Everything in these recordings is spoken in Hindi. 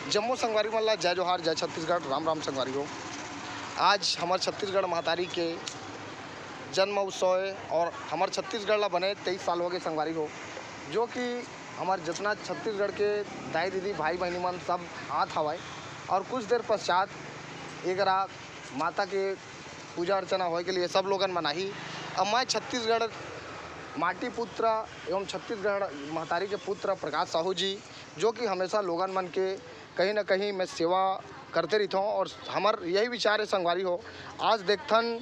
जम्मू संगवारी मल्ला जय जोहार जय छत्तीसगढ़ राम राम संगवारी हो। आज हमारे छत्तीसगढ़ महातारी के जन्म उत्सव है और हमारे छत्तीसगढ़ ला बने 23 साल हो गए संगवारी हो, जो कि हमारे जितना छत्तीसगढ़ के दाई दीदी भाई बहनी मन सब हाथ हवाए और कुछ देर पश्चात एक माता के पूजा अर्चना होए के लिए सब लोगन मनाही। अब मैं छत्तीसगढ़ माटी पुत्र एवं छत्तीसगढ़ महतारी के पुत्र प्रकाश साहू जी, जो कि हमेशा लोगन मन के कहीं ना कहीं मैं सेवा करते रहता हूँ और हमार यही विचार है संगवारी हो। आज देखथन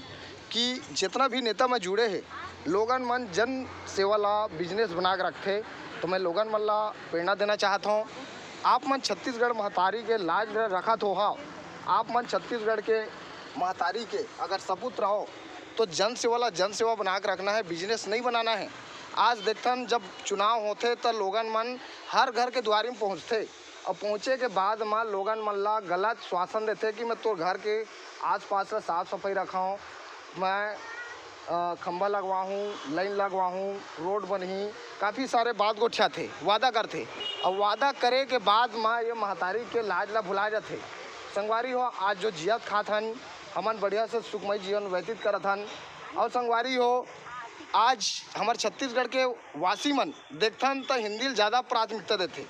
कि जितना भी नेता में जुड़े हैं लोगन मन जन सेवा ला बिजनेस बना के रखते, तो मैं लोगन मन ला प्रेरणा देना चाहता हूँ। आप मन छत्तीसगढ़ महतारी के लाज रखत हो, आप मन छत्तीसगढ़ के महतारी के अगर सपूत रहो तो जन सेवा बना के रखना है, बिजनेस नहीं बनाना है। आज देखतन जब चुनाव होते तो लोगन मन हर घर के द्वारी में पहुँचते और पहुँचे के बाद में लोगन मन ला गलत श्वासन देते कि मैं तो घर के आसपास से साफ सफाई रखा हूँ, मैं खंबा लगवाऊँ, लाइन लगवाऊँ, रोड बनी, काफ़ी सारे बात गोठिया थे, वादा करते और वादा करे के बाद में ये महतारी के लाज ला भुला जाते। संगवारी हो आज जो जियत खात हन हमन बढ़िया से सुखमय जीवन व्यतीत करत हन। और संगवारी हो आज हमारे छत्तीसगढ़ के वासी मन देखथन तो हिंदी ज़्यादा प्राथमिकता देते,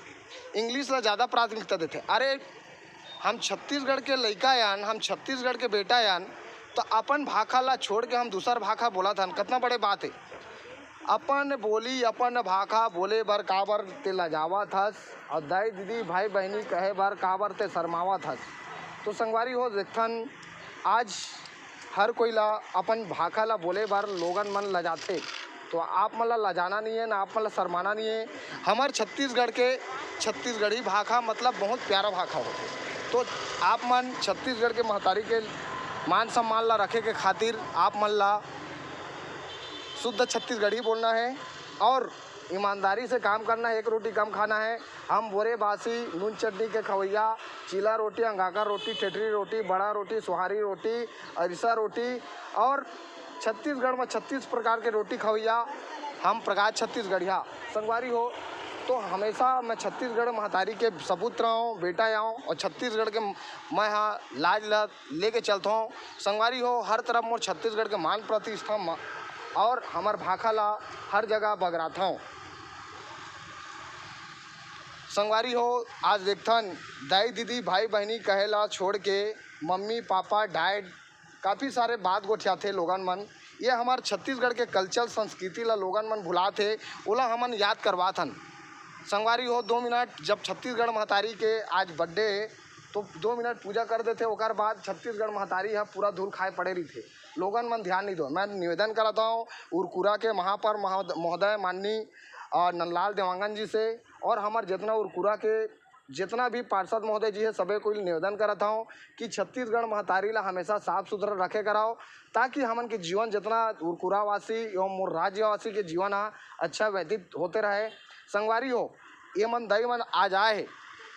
इंग्लिश ला ज़्यादा प्राथमिकता देते। अरे हम छत्तीसगढ़ के लड़का यान, हम छत्तीसगढ़ के बेटा यान, तो अपन भाषा ला छोड़ के हम दूसर भाषा बोला था, कितना बड़े बात है। अपन बोली अपन भाषा बोले बर काबर ते लजावा थस और दाई दीदी भाई बहनी कहे बर काबर ते शर्मावा थस। तो संगवारी हो देखथन आज हर कोई ला अपन भाषा ला बोले बार लोगन मन लजाते, तो आप मन ला लजाना नहीं है ना आप मन ला शर्माना नहीं है। हमारे छत्तीसगढ़ के छत्तीसगढ़ी भाषा मतलब बहुत प्यारा भाषा होते, तो आप मन छत्तीसगढ़ के महतारी के मान सम्मान ला रखे के खातिर आप मन ला शुद्ध छत्तीसगढ़ी बोलना है और ईमानदारी से काम करना है। एक रोटी कम खाना है। हम बोरे बासी नून चटनी के खवैया, चीला रोटी, अंगाका रोटी, टेटरी रोटी, बड़ा रोटी, सुहारी रोटी, अरिसा रोटी और छत्तीसगढ़ में 36 प्रकार के रोटी खवैया हम प्रकाश छत्तीसगढ़िया संगवारी हो। तो हमेशा मैं छत्तीसगढ़ महतारी के सपूत हूँ, बेटा आऊँ और छत्तीसगढ़ के मैं हाँ लाज ला लेके चलता हूँ। संगवारी हो हर तरफ मोर छत्तीसगढ़ के मान प्रतिष्ठा और हमार भाषा ला हर जगह बगराता हूँ। संगवारी हो आज देखथन दाई दीदी भाई बहनी कहेला छोड़ के मम्मी पापा डैड काफ़ी सारे बात गोठियाथे लोगन मन। ये हमारे छत्तीसगढ़ के कल्चर संस्कृति ला लोगन मन भुलाथे, ओला हमन याद करवाथन। संगवारी हो 2 मिनट जब छत्तीसगढ़ महतारी के आज बर्थडे है तो 2 मिनट पूजा कर देते, ओकर बाद छत्तीसगढ़ महतारी है पूरा धूल खाए पड़े रही थे, लोगन मन ध्यान नहीं दो। मैं निवेदन कराता हूँ उरकुरा के महापौर महोदय माननीय नंदलाल देवांगन जी से और हमारे जितना उरकुरा के जितना भी पार्षद महोदय जी है सभी को निवेदन कराता हूँ कि छत्तीसगढ़ महतारी ला हमेशा साफ सुथरा रखे कराओ, ताकि हमन के जीवन जितना उरकुरा वासी एवं मोर राज्यवासी के जीवन अच्छा व्यतीत होते रहे। संगवारी हो ये मन दई मन आज आए है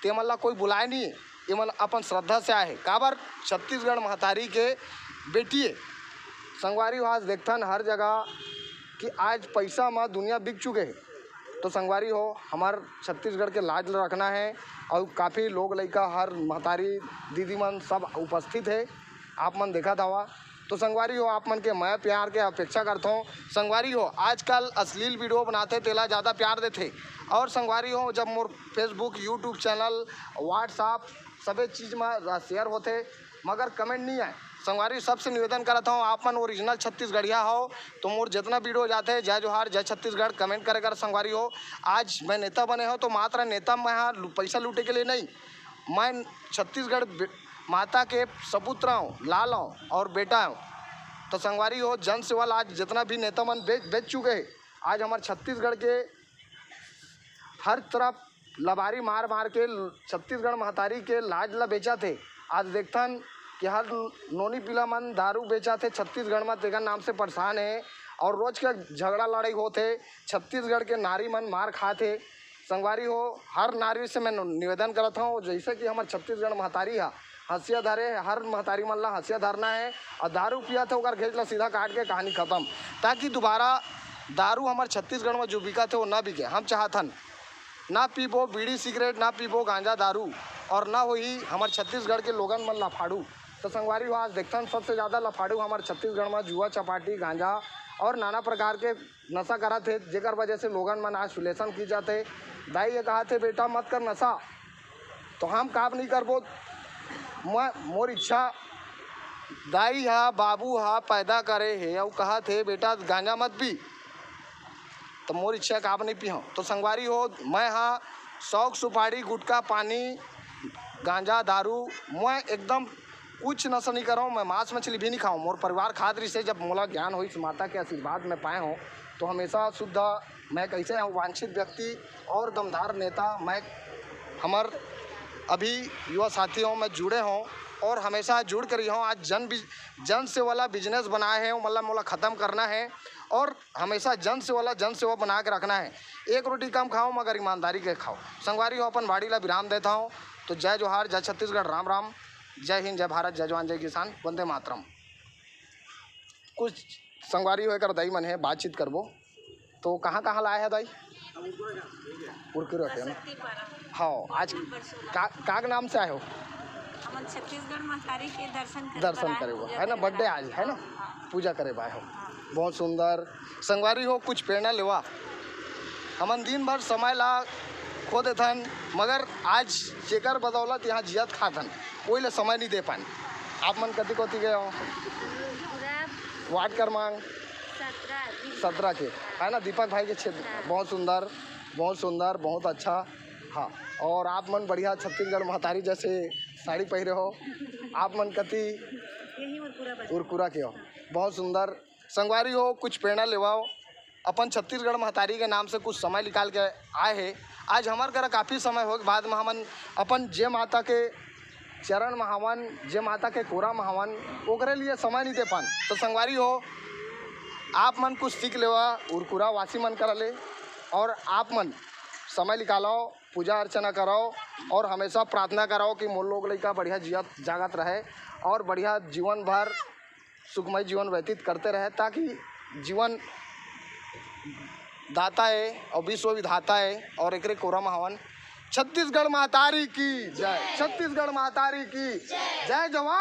ते मन ला कोई बुलाए नहीं है, ये मन अपन श्रद्धा से आए है काबर छत्तीसगढ़ महतारी के बेटी है। संगवारी हो आज देखथन हर जगह कि आज पैसा में दुनिया बिक चुके हैं, तो संगवारी हो हमार छत्तीसगढ़ के लाज रखना है और काफ़ी लोग लड़का हर महतारी दीदी मन सब उपस्थित है, आप मन देखा था। तो संगवारी हो आप मन के मैं प्यार के अपेक्षा करता हूँ। संगवारी हो आजकल अश्लील वीडियो बनाते तेला ज़्यादा प्यार देते और संगवारी हो जब मोर फेसबुक यूट्यूब चैनल व्हाट्सअप सभी चीज़ में शेयर होते मगर कमेंट नहीं आए। संगवारी सबसे निवेदन करता हूँ आप मन ओरिजिनल छत्तीसगढ़िया हो तो मोर जितना वीडियो जाते हैं जय जोहार जय छत्तीसगढ़ कमेंट करे कर। संगवारी हो आज मैं नेता बने हो तो मात्र नेता मैं हाँ पैसा लूटे के लिए नहीं, मैं छत्तीसगढ़ माता के सपुत्र हूँ, लाल हूँ और बेटा हूँ। तो संगवारी हो जन सेवा आज जितना भी नेता मन बेच चुके हैं, आज हमारे छत्तीसगढ़ के हर तरफ लबारी मार मार के छत्तीसगढ़ महतारी के लाज ला बेचा थे। आज देखथन कि हर नोनी पीला मन दारू बेचा थे छत्तीसगढ़ में, तेगा नाम से परेशान है और रोज के झगड़ा लड़ाई होते, छत्तीसगढ़ के नारी मन मार खाते। संगवारी हो हर नारी से मैं निवेदन करता हूँ जैसे कि हमारे छत्तीसगढ़ महतारी है हंसिया धरे, हर महतारी मन ला हंसिया धरना है और दारू पिया थे ओकर घेच ला सीधा काट के कहानी खत्म, ताकि दोबारा दारू हमारे छत्तीसगढ़ में जो बिका थे वो ना बिके। हम चाहतन ना पीबो बीड़ी सिगरेट, ना पीबो गांजा दारू, और ना हो ही हमारे छत्तीसगढ़ के लोगन मन लफाड़ू। तो संगवारी हो आज देखते हैं सबसे ज़्यादा लफाड़ू हमारे छत्तीसगढ़ में जुआ चपाटी गांजा और नाना प्रकार के नशा करा थे, जेकर वजह से लोगन मन आज सुलेशन की जाते। दाई ये कहा थे बेटा मत कर नशा, तो हम काम नहीं करबो। मोर इच्छा दाई हा बाबू हा पैदा करे है और कहा थे बेटा गांजा मत पी, तो मोर इच्छा काम नहीं पियो। तो संगवारी हो मैं हाँ शौक सुपारी गुटखा पानी गांजा दारू मैं एकदम कुछ नशा नहीं कर रहा हूँ। मैं मांस मछली भी नहीं खाऊँ, मोर परिवार खाद्र से जब मोला ज्ञान हो इस माता के आशीर्वाद में पाए हों तो हमेशा शुद्ध मैं कैसे हूँ वांछित व्यक्ति और दमदार नेता मैं हमार अभी युवा साथियों में जुड़े हों और हमेशा जुड़ कर हों। आज जन से वाला बिजनेस बनाए हैं मतलब मोला ख़त्म करना है और हमेशा जन से वाला जन सेवा बना के रखना है। एक रोटी कम खाओ मगर ईमानदारी के खाओ। संगवारी हो अपन बाड़ी ला विराम देता हूँ। तो जय जोहार, जय छत्तीसगढ़, राम राम, जय हिंद, जय भारत, जय जवान, जय किसान, वंदे मातरम। कुछ संगवारी हो कर दाई मन है बातचीत करबो। तो कहाँ कहाँ लाए है दाई? उर्कुरा है ना? हाँ, आज का नाम से आए हो? छत्तीसगढ़ महतारी के दर्शन करे हो है ना, बर्थडे आज है ना, पूजा करे बाय हो। बहुत सुंदर संगवारी हो, कुछ प्रेरणा लेवा। हमन दिन भर समय ला खो देथन मगर आज जेकर बदौलत यहाँ जियत खाथन कोई ले समय नहीं दे पान। आप मन कति कोती गए हो? वार्ड क्रमांक 17 के है ना, दीपक भाई के क्षेत्र। बहुत सुंदर बहुत सुंदर बहुत अच्छा। हाँ, और आप मन बढ़िया छत्तीसगढ़ महतारी जैसे साड़ी पहरे हो। आप मन कति उरकुरा के हो। बहुत सुंदर संगवारी हो, कुछ प्रेरणा लेवाओ। अपन छत्तीसगढ़ महतारी के नाम से कुछ समय निकाल के आए हैं। आज हमारे घर काफ़ी समय हो बाद में हमन अपन जय माता के चरण में हवन, जय माता के कोरा में हवन, ओकरे लिए समय नहीं दे पान। तो संगवारी हो आप मन कुछ सीख लेवा, उरकुरा वासी मन कर ले और आप मन समय निकालो, पूजा अर्चना कराओ और हमेशा प्रार्थना कराओ कि मोर लोग लड़का बढ़िया जियत जागत रहे और बढ़िया जीवन भर सुखमय जीवन व्यतीत करते रहे, ताकि जीवन दाता है और विश्व विधाता है। और एकरे कोरा महावन छत्तीसगढ़ महतारी की जय, छत्तीसगढ़ महतारी की जय। जवान।